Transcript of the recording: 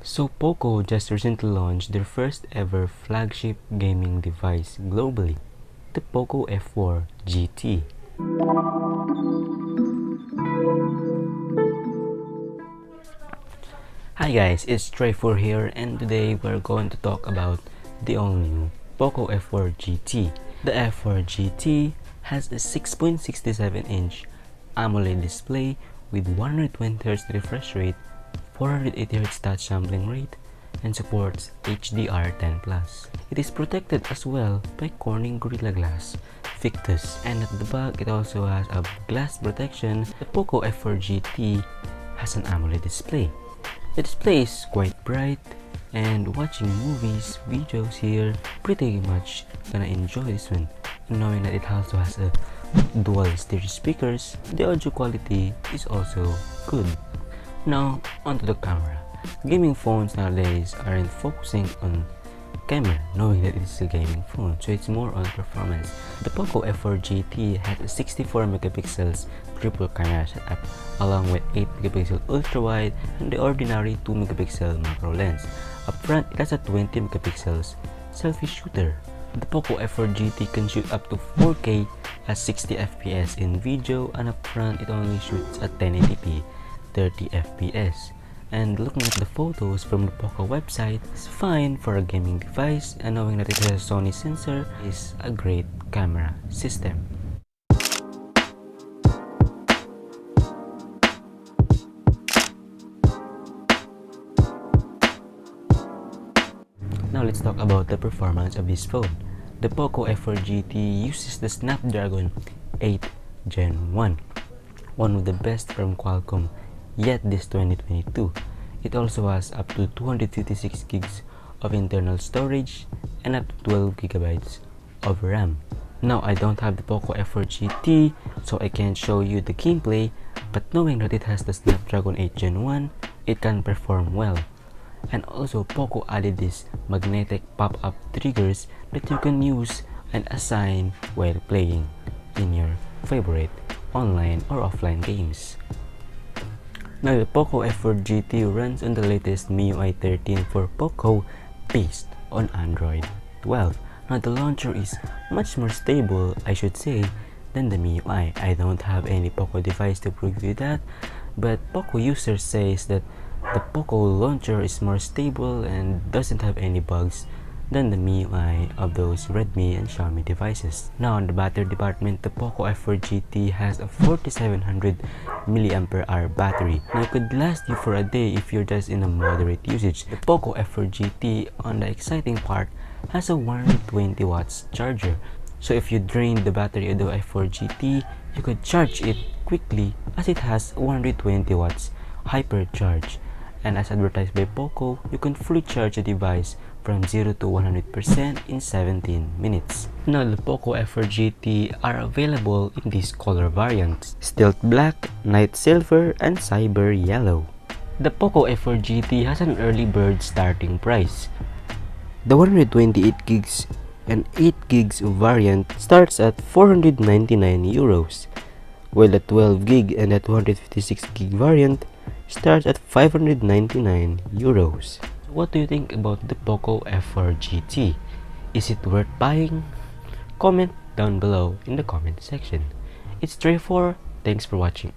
So Poco just recently launched their first ever flagship gaming device globally, the Poco F4 GT. Hi guys, it's TreyFour here, and today we're going to talk about the all-new Poco F4 GT. The F4 GT has a 6.67-inch AMOLED display with 120Hz refresh rate, 480Hz touch sampling rate, and supports HDR10+. It is protected as well by Corning Gorilla Glass Victus, and at the back it also has a glass protection. The Poco F4 GT has an AMOLED display. The display is quite bright, and watching movies, videos here, pretty much gonna enjoy this one. And knowing that it also has a dual stereo speakers, the audio quality is also good. Now, onto the camera. Gaming phones nowadays aren't focusing on camera, knowing that it is a gaming phone, so it's more on performance. The Poco F4 GT has a 64 megapixels triple camera setup, along with 8 megapixel ultra wide and the ordinary 2 megapixel macro lens. Up front, it has a 20 megapixels selfie shooter. The Poco F4 GT can shoot up to 4K at 60 FPS in video, and up front it only shoots at 1080p 30 FPS. And looking at the photos from the Poco website, it's fine for a gaming device, and knowing that it has a Sony sensor is a great camera system. Now let's talk about the performance of this phone. The Poco F4 GT uses the Snapdragon 8 Gen 1, one of the best from Qualcomm yet this 2022. It also has up to 256 gigs of internal storage and up to 12 gigabytes of RAM. Now I don't have the Poco F4 GT, so I can't show you the gameplay, but knowing that it has the Snapdragon 8 Gen 1, it can perform well. And also Poco added these magnetic pop-up triggers that you can use and assign while playing in your favorite online or offline games. Now the Poco F4 GT runs on the latest MIUI 13 for Poco based on Android 12. Now the launcher is much more stable, I should say, than the MIUI. I don't have any Poco device to prove you that, but Poco users says that the Poco launcher is more stable and doesn't have any bugs than the MIUI of those Redmi and Xiaomi devices. Now, in the battery department, the Poco F4 GT has a 4700 mAh battery. Now, it could last you for a day if you're just in a moderate usage. The Poco F4 GT, on the exciting part, has a 120 watts charger. So if you drain the battery of the F4 GT, you could charge it quickly as it has 120 watts HyperCharge. And as advertised by Poco, you can fully charge the device from 0 to 100% in 17 minutes. Now the Poco F4 GT are available in these color variants: Stealth Black, Night Silver, and Cyber Yellow. The Poco F4 GT has an early bird starting price. The 128 gigs and 8 gigs variant starts at 499 euros, while the 12 gig and the 256 gig variant starts at 599 euros. What do you think about the Poco F4 GT? Is it worth buying? Comment down below in the comment section. It's TreyFour. Thanks for watching.